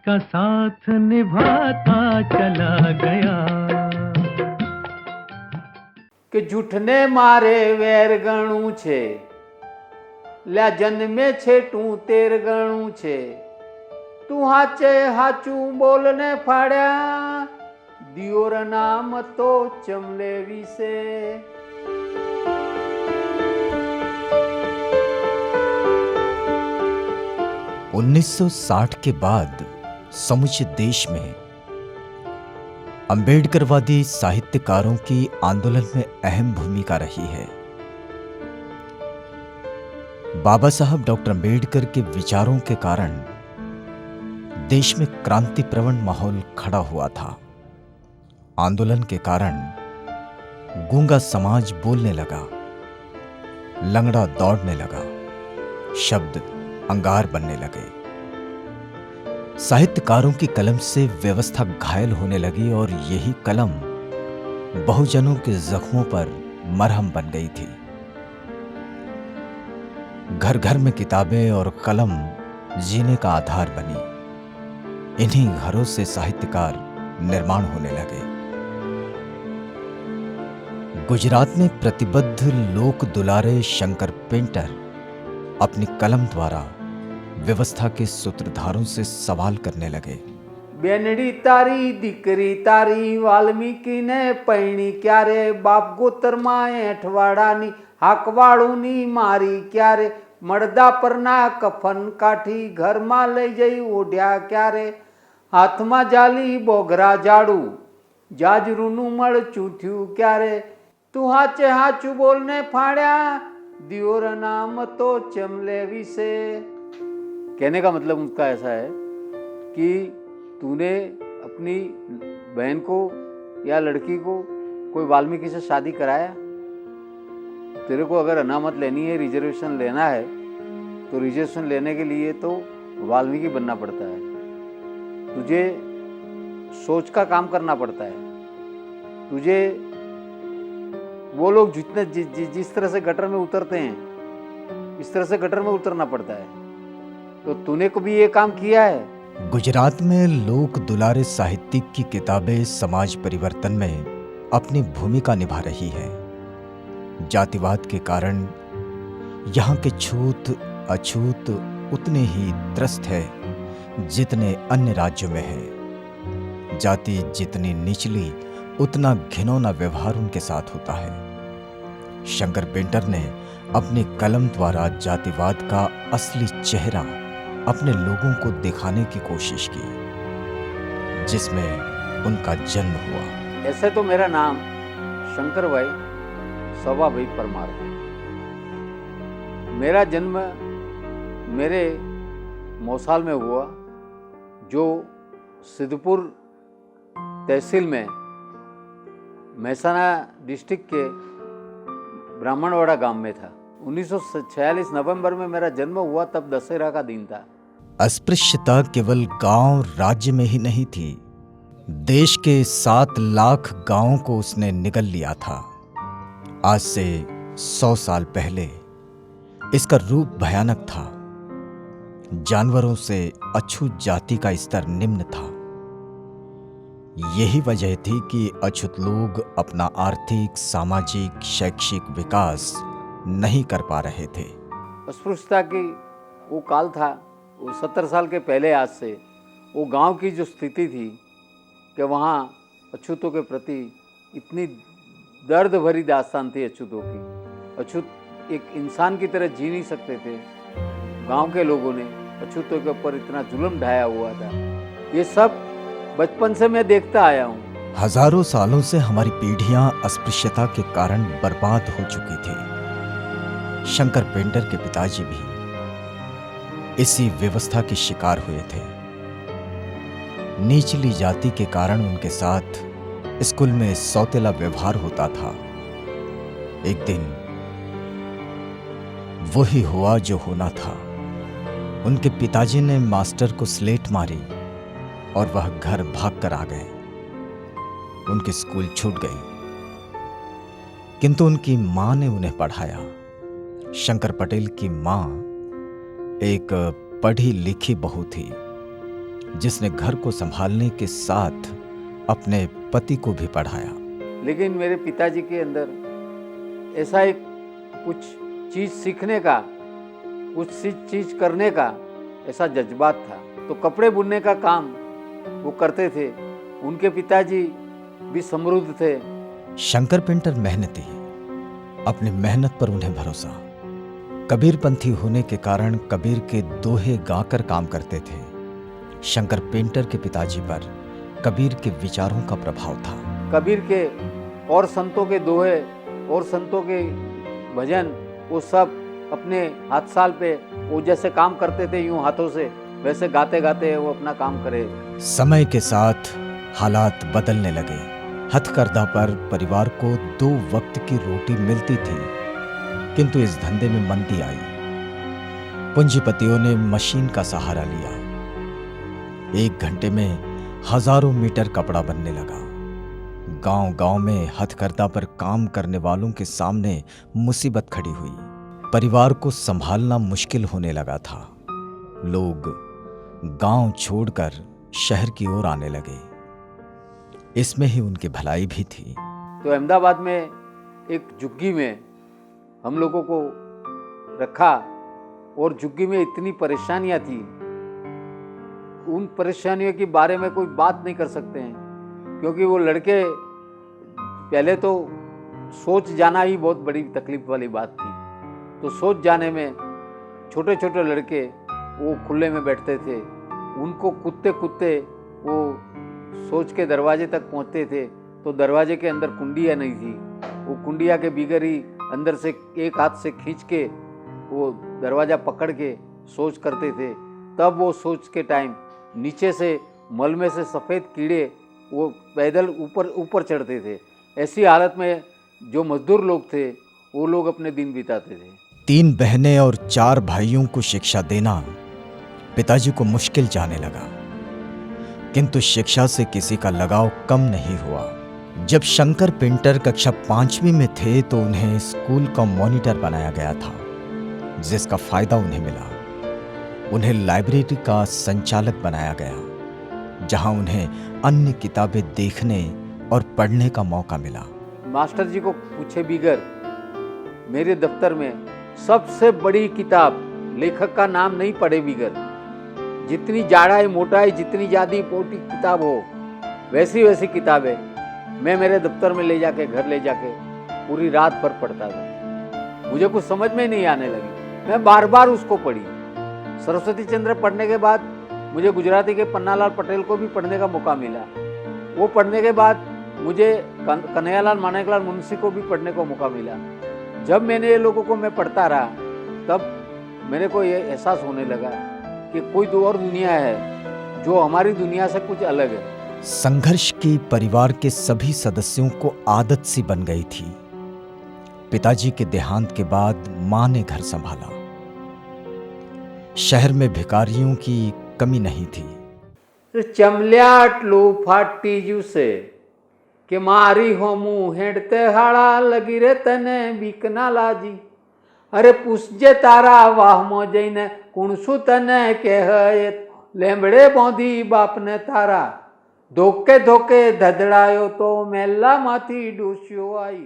का साथ निभाता चला गया। કે જૂઠને મારે વેર ગણું છે, લ્યા જન્મે છે તું તેર ગણું છે, તું હાચે હાચું બોલને ફાડ્યા, દિયોર નામ તો ચમલે વિશે। 1960 के बाद समूचे देश में अंबेडकरवादी साहित्यकारों की आंदोलन में अहम भूमिका रही है। बाबा साहब डॉक्टर अंबेडकर के विचारों के कारण देश में क्रांति प्रवण माहौल खड़ा हुआ था। आंदोलन के कारण गूंगा समाज बोलने लगा, लंगड़ा दौड़ने लगा, शब्द अंगार बनने लगे। साहित्यकारों की कलम से व्यवस्था घायल होने लगी और यही कलम बहुजनों के जख्मों पर मरहम बन गई थी। घर घर में किताबें और कलम जीने का आधार बनी। इन्हीं घरों से साहित्यकार निर्माण होने लगे। गुजरात में प्रतिबद्ध लोक दुलारे शंकर पेंटर अपनी कलम द्वारा व्यवस्था के सूत्रधारों से सवाल करने लगे। બેનડી તારી દીકરી તારી વાલ્મીકીને પૈણી ક્યારે, બાપ ગોતરમાં એઠવાડાની હાકવાળુની મારી ક્યારે, મળદા પરના કફન કાઠી ઘરમાં લઈ જઈ ઓઢ્યા ક્યારે, હાથમાં જાલી બોગરા જાડું જાજરૂનું મળચું થયું ક્યારે, તું હાચે હાચું બોલને ફાડ્યા, દિયોર નામ તો ચમલે વિશે। कहने का मतलब उनका ऐसा है कि तूने अपनी बहन को या लड़की को कोई वाल्मीकि से शादी कराया। तेरे को अगर अनामत लेनी है, रिजर्वेशन लेना है, तो रिजर्वेशन लेने के लिए तो वाल्मीकि बनना पड़ता है। तुझे सोच का काम करना पड़ता है। तुझे वो लोग जितने जिस तरह से गटर में उतरते हैं, इस तरह से गटर में उतरना पड़ता है। तो तूने कभी ये काम किया है? गुजरात में लोक दुलारे साहित्यिक की किताबें समाज परिवर्तन में अपनी भूमिका निभा रही है। जातिवाद के कारण यहाँ के छूत अछूत उतने ही त्रस्त है जितने अन्य राज्यों में है। जाति जितनी निचली उतना घिनौना व्यवहार उनके साथ होता है। शंकर पेंटर ने अपनी कलम द्वारा जातिवाद का असली चेहरा अपने लोगों को दिखाने की कोशिश की, जिसमें उनका जन्म हुआ। ऐसे तो मेरा नाम शंकर भाई सवा भाई परमार है। मेरा जन्म मेरे मौसाल में हुआ, जो सिद्धपुर तहसील में महसाना डिस्ट्रिक्ट के ब्राह्मणवाड़ा गांव में था। 1946 नवंबर में मेरा जन्म हुआ, तब दशहरा का दिन था। अस्पृश्यता केवल गांव राज्य में ही नहीं थी, देश के 7 लाख गांवों को उसने निगल लिया था। आज से 100 साल पहले इसका रूप भयानक था। जानवरों से अछूत जाति का स्तर निम्न था। यही वजह थी कि अछूत लोग अपना आर्थिक, सामाजिक, शैक्षिक विकास नहीं कर पा रहे थे। अस्पृश्यता की वो काल था, वो 70 साल के पहले। आज से वो गांव की जो स्थिति थी कि वहाँ अछूतों के प्रति इतनी दर्द भरी दास्तान थी अछूतों की। अछूत एक इंसान की तरह जी नहीं सकते थे। गांव के लोगों ने अछूतों के ऊपर इतना जुल्म ढाया हुआ था। ये सब बचपन से मैं देखता आया हूँ। हजारों सालों से हमारी पीढ़ियां अस्पृश्यता के कारण बर्बाद हो चुकी थी। शंकर पेंटर के पिताजी भी इसी व्यवस्था के शिकार हुए थे। निचली जाति के कारण उनके साथ स्कूल में सौतेला व्यवहार होता था। एक दिन वही हुआ जो होना था। उनके पिताजी ने मास्टर को स्लेट मारी और वह घर भागकर आ गए। उनके स्कूल छूट गए, किंतु उनकी मां ने उन्हें पढ़ाया। शंकर पटेल की मां एक पढ़ी लिखी बहू थी। जिसने घर को संभालने के साथ अपने पति को भी पढ़ाया। लेकिन मेरे पिताजी के अंदर ऐसा एक कुछ चीज़ सीखने का, कुछ चीज़ करने का ऐसा जज्बात था। तो कपड़े बुनने का काम वो करते थे। उनके पिताजी भी समृद्ध थे। शंकर पेंटर मेहनती, अपनी मेहनत पर उन्हें भरोसा। कबीरपंथी होने के कारण कबीर के दोहे गाकर काम करते थे। शंकर पेंटर के पिताजी पर कबीर के विचारों का प्रभाव था। कबीर के और संतों के दोहे और संतों के भजन वो सब अपने हाथ साल पे वो जैसे काम करते थे यूं हाथों से, वैसे गाते गाते वो अपना काम करे। समय के साथ हालात बदलने लगे। हथकरघा पर परिवार को 2 वक्त की रोटी मिलती थी, किंतु इस धंधे में मंदी आई। पूंजीपतियों ने मशीन का सहारा लिया। 1 घंटे में हजारों मीटर कपड़ा बनने लगा। गांव-गांव में हथकरघा पर काम करने वालों के सामने मुसीबत खड़ी हुई। परिवार को संभालना मुश्किल होने लगा था। लोग गांव छोड़कर शहर की ओर आने लगे। इसमें ही उनकी भलाई भी थी। तो अहमदाबाद में एक झुग्गी में हम लोगों को रखा और झुग्गी में इतनी परेशानियां थी, उन परेशानियों के बारे में कोई बात नहीं कर सकते हैं, क्योंकि वो लड़के पहले तो सोच जाना ही बहुत बड़ी तकलीफ वाली बात थी। तो सोच जाने में छोटे छोटे लड़के वो खुले में बैठते थे। उनको कुत्ते कुत्ते वो सोच के दरवाजे तक पहुंचते थे तो दरवाजे के अंदर कुंडियाँ नहीं थी। वो कुंडिया के बिगर ही अंदर से एक हाथ से खींच के वो दरवाज़ा पकड़ के सोच करते थे। तब वो सोच के टाइम नीचे से मल में से सफ़ेद कीड़े वो पैदल ऊपर चढ़ते थे। ऐसी हालत में जो मजदूर लोग थे वो लोग अपने दिन बिताते थे। 3 बहनें और 4 भाइयों को शिक्षा देना पिताजी को मुश्किल जाने लगा, किंतु शिक्षा से किसी का लगाव कम नहीं हुआ। जब शंकर पेंटर कक्षा 5वीं में थे तो उन्हें स्कूल का मॉनिटर बनाया गया था, जिसका फायदा उन्हें मिला। उन्हें लाइब्रेरी का संचालक बनाया गया, जहां उन्हें अन्य किताबें देखने और पढ़ने का मौका मिला। मास्टर जी को पूछे बिगर मेरे दफ्तर में सबसे बड़ी किताब, लेखक का नाम नहीं पढ़े बिगर, जितनी जाड़ाई मोटाई जितनी ज्यादा मोटी किताब हो वैसी वैसी किताबें मैं मेरे दफ्तर में ले जाके घर ले जाके पूरी रात भर पढ़ता था। मुझे कुछ समझ में नहीं आने लगी, मैं बार बार उसको पढ़ी। सरस्वती चंद्र पढ़ने के बाद मुझे गुजराती के पन्नालाल पटेल को भी पढ़ने का मौका मिला। वो पढ़ने के बाद मुझे कन्हैयालाल माणिकलाल मुंशी को भी पढ़ने का मौका मिला। जब मैंने ये लोगों को मैं पढ़ता रहा तब मेरे को ये एहसास होने लगा कि कोई तो और दुनिया है जो हमारी दुनिया से कुछ अलग है। संघर्ष की परिवार के सभी सदस्यों को आदत सी बन गई थी। पिताजी के देहांत के बाद मां ने घर संभाला। शहर में भिखारियों की कमी नहीं थी। चमल्याटलू फाटी जूसे के मारी हो मुँह हेडते हाड़ा लगी रे तने बीक ना लाजी। अरे पूछजे तारा वाह मो जईने कुणसु तने कह लेमड़े बोंधी बाप ने तारा धोके धोके धधड़ायो तो मेला माथी डूस्यो आई।